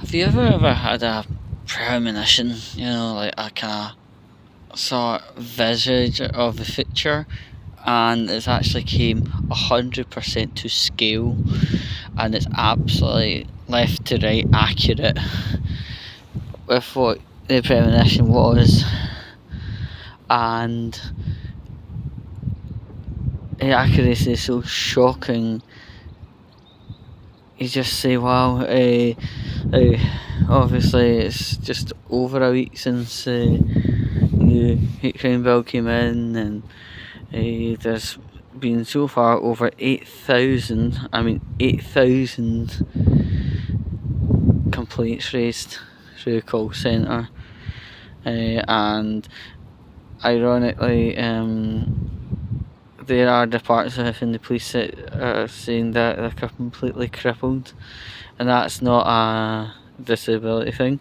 Have you ever had a premonition, like a kind of sort of visage of the future, and it's actually came 100% to scale, and it's absolutely left to right accurate with what the premonition was, and the accuracy is so shocking. You just say, wow, obviously it's just over a week since the hate crime bill came in, and there's been so far over 8,000 complaints raised through the call centre, and ironically there are departments within the police that are saying that they're completely crippled, and that's not a disability thing.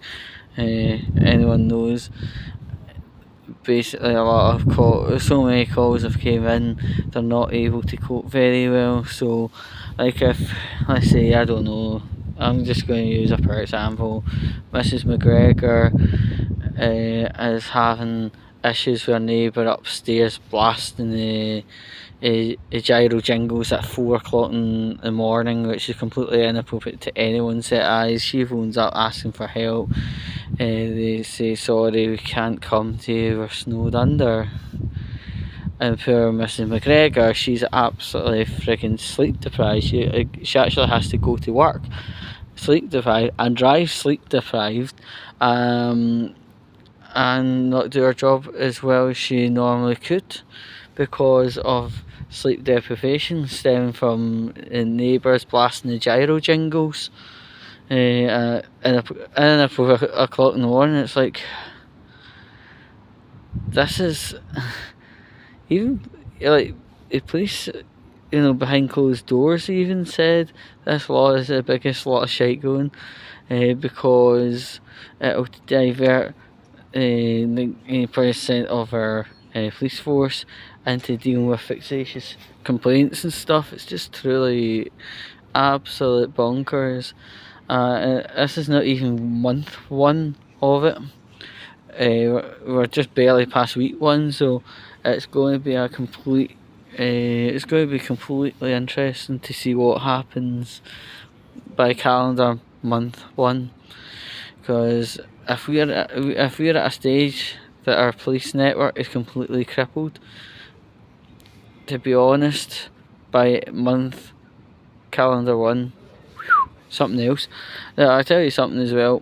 Anyone knows. Basically, a lot of so many calls have came in, they're not able to cope very well. So, like if, let's say, I don't know, I'm just going to use a per example, Mrs. McGregor is having issues with her neighbour upstairs blasting the gyro jingles at 4 o'clock in the morning, which is completely inappropriate to anyone's set eyes. She phones up asking for help. They say, sorry, we can't come to you, we're snowed under. And poor Mrs. McGregor, she's absolutely freaking sleep deprived. She actually has to go to work sleep deprived and drive sleep deprived, and not do her job as well as she normally could because of sleep deprivation stemming from neighbours blasting the gyro jingles in a 4 o'clock in the morning. It's like, this is even like the police, behind closed doors even said this law is the biggest lot of shite going, because it'll divert 90% of our police force into dealing with vexatious complaints and stuff. It's just truly absolute bonkers. This is not even month one of it. We're just barely past week one, so it's going to be it's going to be completely interesting to see what happens by calendar month one. Because if we're at a stage that our police network is completely crippled, to be honest, by month calendar one, something else. Now, I'll tell you something as well.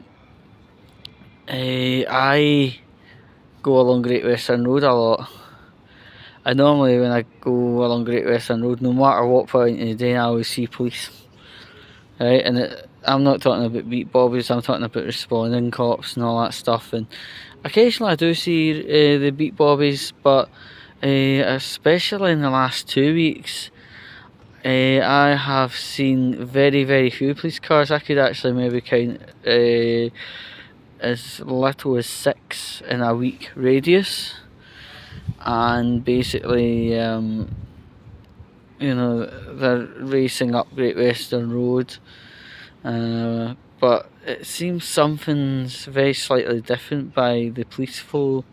I go along Great Western Road a lot. And normally when I go along Great Western Road, no matter what point in the day, I always see police. Right, and I'm not talking about beat bobbies, I'm talking about responding cops and all that stuff. And occasionally I do see the beat bobbies, but especially in the last 2 weeks, I have seen very, very few police cars. I could actually maybe count as little as 6 in a week radius. And basically, they're racing up Great Western Road. But it seems something's very slightly different by the police flow.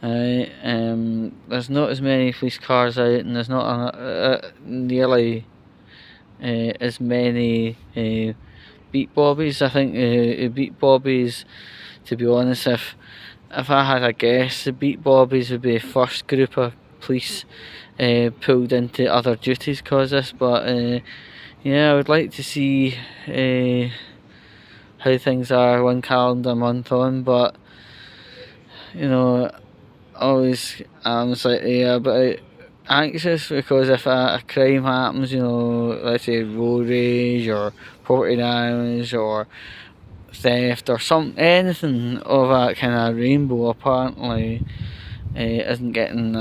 There's not as many police cars out, and there's not nearly as many beat bobbies. I think beat bobbies, to be honest, if I had a guess, the beat bobbies would be the first group of police pulled into other duties cause this. But yeah, I would like to see how things are one calendar month on. But always I'm slightly a bit anxious, because if a crime happens, let's say road rage or property damage or theft or anything of that kind of rainbow, apparently isn't getting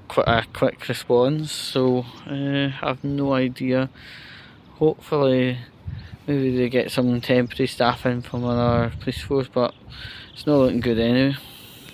quite a quick response. So I've no idea. Hopefully maybe they get some temporary staff in from another police force, but it's not looking good anyway.